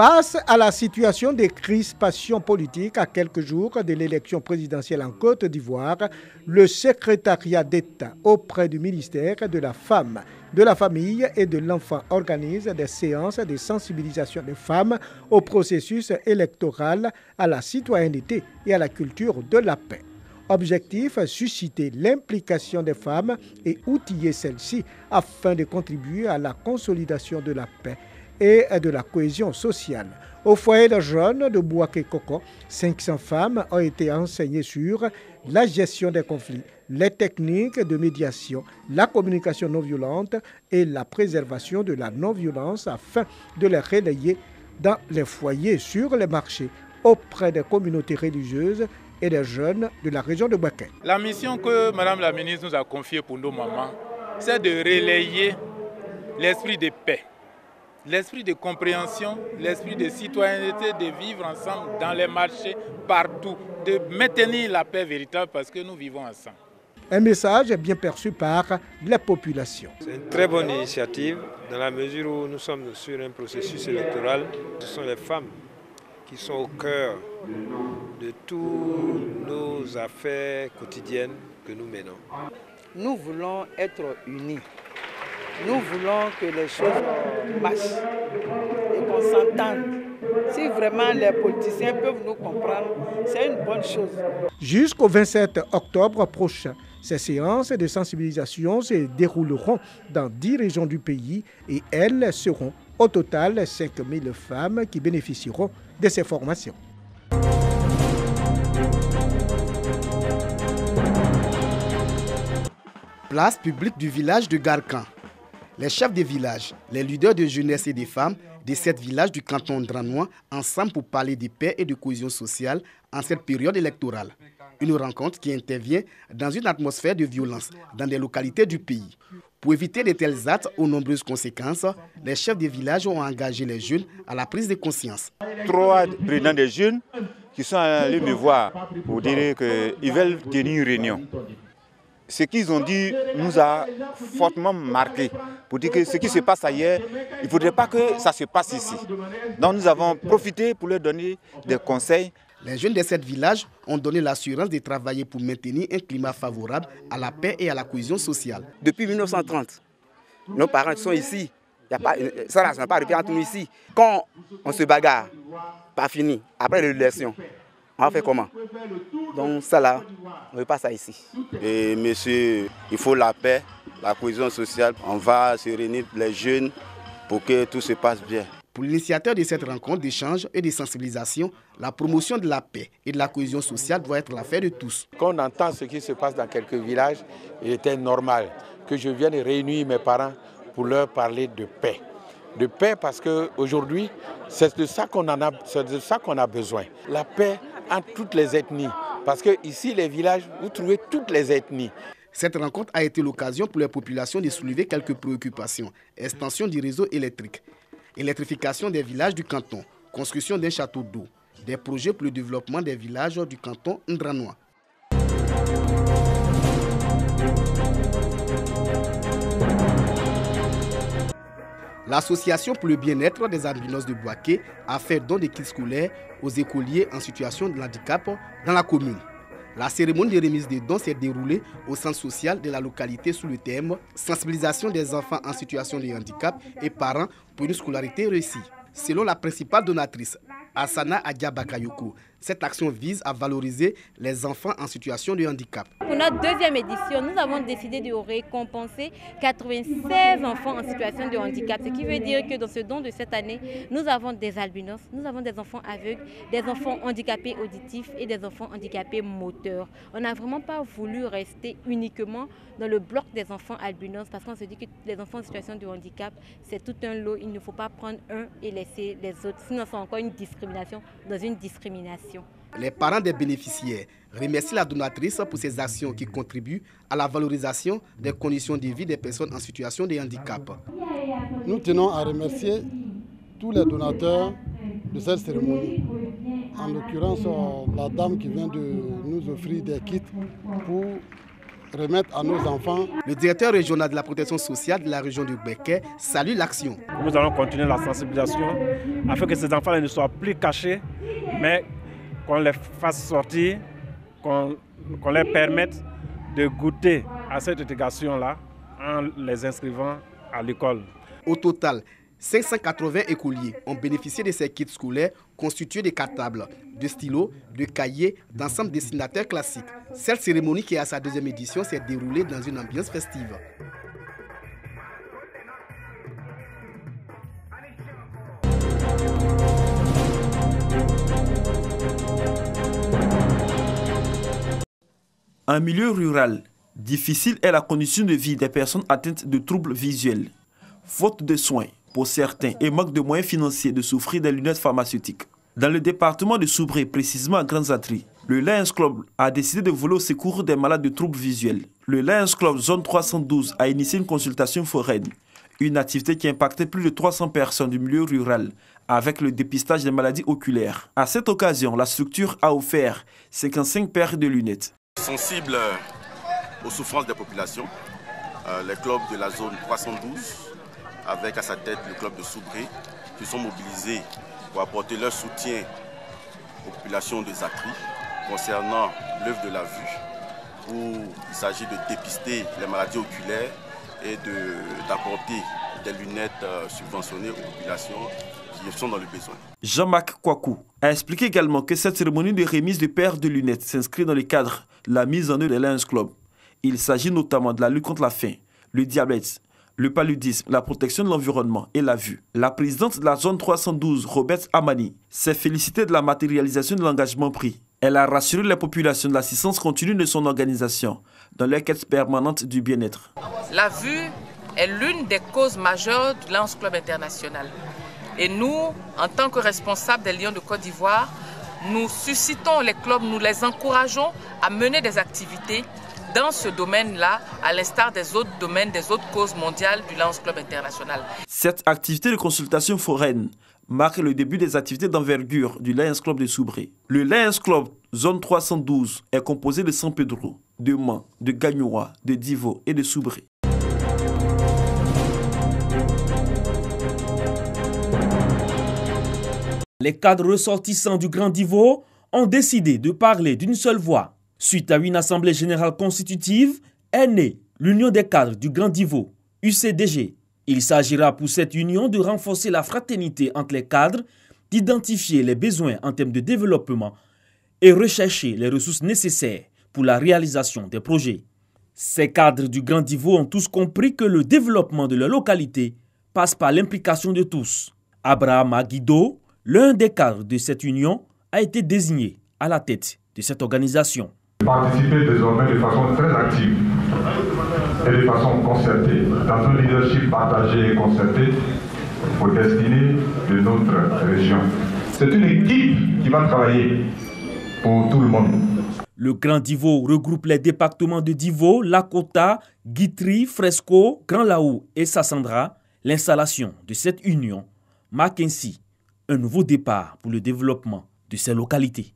Face à la situation de crispation politique à quelques jours de l'élection présidentielle en Côte d'Ivoire, le secrétariat d'État auprès du ministère de la Femme, de la Famille et de l'Enfant organise des séances de sensibilisation des femmes au processus électoral, à la citoyenneté et à la culture de la paix. Objectif, susciter l'implication des femmes et outiller celles-ci afin de contribuer à la consolidation de la paix et de la cohésion sociale. Au foyer de jeunes de Bouaké Koko, 500 femmes ont été enseignées sur la gestion des conflits, les techniques de médiation, la communication non violente et la préservation de la non-violence afin de les relayer dans les foyers, sur les marchés, auprès des communautés religieuses et des jeunes de la région de Bouaké. La mission que Madame la ministre nous a confiée pour nos mamans, c'est de relayer l'esprit de paix, l'esprit de compréhension, l'esprit de citoyenneté, de vivre ensemble dans les marchés, partout, de maintenir la paix véritable parce que nous vivons ensemble. Un message bien perçu par la population. C'est une très bonne initiative dans la mesure où nous sommes sur un processus électoral. Ce sont les femmes qui sont au cœur de toutes nos affaires quotidiennes que nous menons. Nous voulons être unis. Nous voulons que les choses marchent et qu'on s'entende. Si vraiment les politiciens peuvent nous comprendre, c'est une bonne chose. Jusqu'au 27 octobre prochain, ces séances de sensibilisation se dérouleront dans 10 régions du pays et elles seront au total 5000 femmes qui bénéficieront de ces formations. Place publique du village de Garkan. Les chefs des villages, les leaders de jeunesse et des femmes de 7 villages du canton Ndranois ensemble pour parler de paix et de cohésion sociale en cette période électorale. Une rencontre qui intervient dans une atmosphère de violence dans des localités du pays. Pour éviter de tels actes aux nombreuses conséquences, les chefs des villages ont engagé les jeunes à la prise de conscience. 3 présidents des jeunes qui sont allés me voir pour dire qu'ils veulent tenir une réunion. Ce qu'ils ont dit nous a fortement marqué pour dire que ce qui se passe ailleurs, il ne faudrait pas que ça se passe ici. Donc nous avons profité pour leur donner des conseils. Les jeunes de 7 villages ont donné l'assurance de travailler pour maintenir un climat favorable à la paix et à la cohésion sociale. Depuis 1930, nos parents sont ici. Ça n'a pas repris entre nous ici. Quand on se bagarre, pas fini, après l'élection, on va faire comment? Donc ça là, on ne veut pas ça ici. Et monsieur, il faut la paix, la cohésion sociale. On va se réunir les jeunes pour que tout se passe bien. Pour l'initiateur de cette rencontre d'échange et de sensibilisation, la promotion de la paix et de la cohésion sociale doit être l'affaire de tous. Quand on entend ce qui se passe dans quelques villages, il était normal que je vienne réunir mes parents pour leur parler de paix. De paix parce qu'aujourd'hui, c'est de ça qu'on a besoin. La paix entre toutes les ethnies. Parce que ici, les villages, vous trouvez toutes les ethnies. Cette rencontre a été l'occasion pour les populations de soulever quelques préoccupations. Extension du réseau électrique, électrification des villages du canton, construction d'un château d'eau, des projets pour le développement des villages du canton Ndranois. L'association pour le bien-être des albinos de Bouaké a fait don de kits scolaires aux écoliers en situation de handicap dans la commune. La cérémonie de remise des dons s'est déroulée au centre social de la localité sous le thème « Sensibilisation des enfants en situation de handicap et parents pour une scolarité réussie ». Selon la principale donatrice, Asana Adia Bakayoko, cette action vise à valoriser les enfants en situation de handicap. Pour notre deuxième édition, nous avons décidé de récompenser 96 enfants en situation de handicap. Ce qui veut dire que dans ce don de cette année, nous avons des albinos, nous avons des enfants aveugles, des enfants handicapés auditifs et des enfants handicapés moteurs. On n'a vraiment pas voulu rester uniquement dans le bloc des enfants albinos parce qu'on se dit que les enfants en situation de handicap, c'est tout un lot. Il ne faut pas prendre un et laisser les autres. Sinon, c'est encore une discrimination dans une discrimination. Les parents des bénéficiaires remercient la donatrice pour ses actions qui contribuent à la valorisation des conditions de vie des personnes en situation de handicap. Nous tenons à remercier tous les donateurs de cette cérémonie. En l'occurrence, la dame qui vient de nous offrir des kits pour remettre à nos enfants. Le directeur régional de la protection sociale de la région de Bouaké salue l'action. Nous allons continuer la sensibilisation afin que ces enfants ne soient plus cachés, mais qu'on les fasse sortir, qu'on leur permette de goûter à cette éducation-là en les inscrivant à l'école. Au total, 580 écoliers ont bénéficié de ces kits scolaires constitués de cartables, de stylos, de cahiers, d'ensemble dessinateurs classiques. Cette cérémonie qui est à sa deuxième édition s'est déroulée dans une ambiance festive. En milieu rural, difficile est la condition de vie des personnes atteintes de troubles visuels. Faute de soins pour certains et manque de moyens financiers de s'offrir des lunettes pharmaceutiques. Dans le département de Soubré, précisément à Grands-Atri, le Lions Club a décidé de voler au secours des malades de troubles visuels. Le Lions Club Zone 312 a initié une consultation foraine, une activité qui impactait plus de 300 personnes du milieu rural avec le dépistage des maladies oculaires. À cette occasion, la structure a offert 55 paires de lunettes. Sensible aux souffrances des populations, les clubs de la zone 312, avec à sa tête le club de Soubré, qui sont mobilisés pour apporter leur soutien aux populations des Atri concernant l'œuvre de la vue, où il s'agit de dépister les maladies oculaires et d'apporter des lunettes subventionnées aux populations qui sont dans le besoin. Jean-Marc Kouakou a expliqué également que cette cérémonie de remise de paires de lunettes s'inscrit dans le cadre de la mise en œuvre des Lions Club. Il s'agit notamment de la lutte contre la faim, le diabète, le paludisme, la protection de l'environnement et la vue. La présidente de la zone 312, Robert Amani, s'est félicitée de la matérialisation de l'engagement pris. Elle a rassuré les populations de l'assistance continue de son organisation dans leur quête permanente du bien-être. La vue est l'une des causes majeures du Lions Club international. Et nous, en tant que responsables des Lions de Côte d'Ivoire, nous suscitons les clubs, nous les encourageons à mener des activités dans ce domaine-là, à l'instar des autres domaines, des autres causes mondiales du Lions Club international. Cette activité de consultation foraine marque le début des activités d'envergure du Lions Club de Soubré. Le Lions Club Zone 312 est composé de San Pedro, de Man, de Gagnoua, de Divo et de Soubré. Les cadres ressortissants du Grand Divo ont décidé de parler d'une seule voix. Suite à une assemblée générale constitutive, est née l'Union des cadres du Grand Divo, UCDG. Il s'agira pour cette union de renforcer la fraternité entre les cadres, d'identifier les besoins en termes de développement et rechercher les ressources nécessaires pour la réalisation des projets. Ces cadres du Grand Divo ont tous compris que le développement de leur localité passe par l'implication de tous. Abraham Aguido, l'un des cadres de cette union, a été désigné à la tête de cette organisation. Participer désormais de façon très active et de façon concertée dans un leadership partagé et concerté au destiné de notre région. C'est une équipe qui va travailler pour tout le monde. Le Grand Divo regroupe les départements de Divo, Lakota, Guitry, Fresco, Grand Laou et Sassandra. L'installation de cette union marque ainsi un nouveau départ pour le développement de ces localités.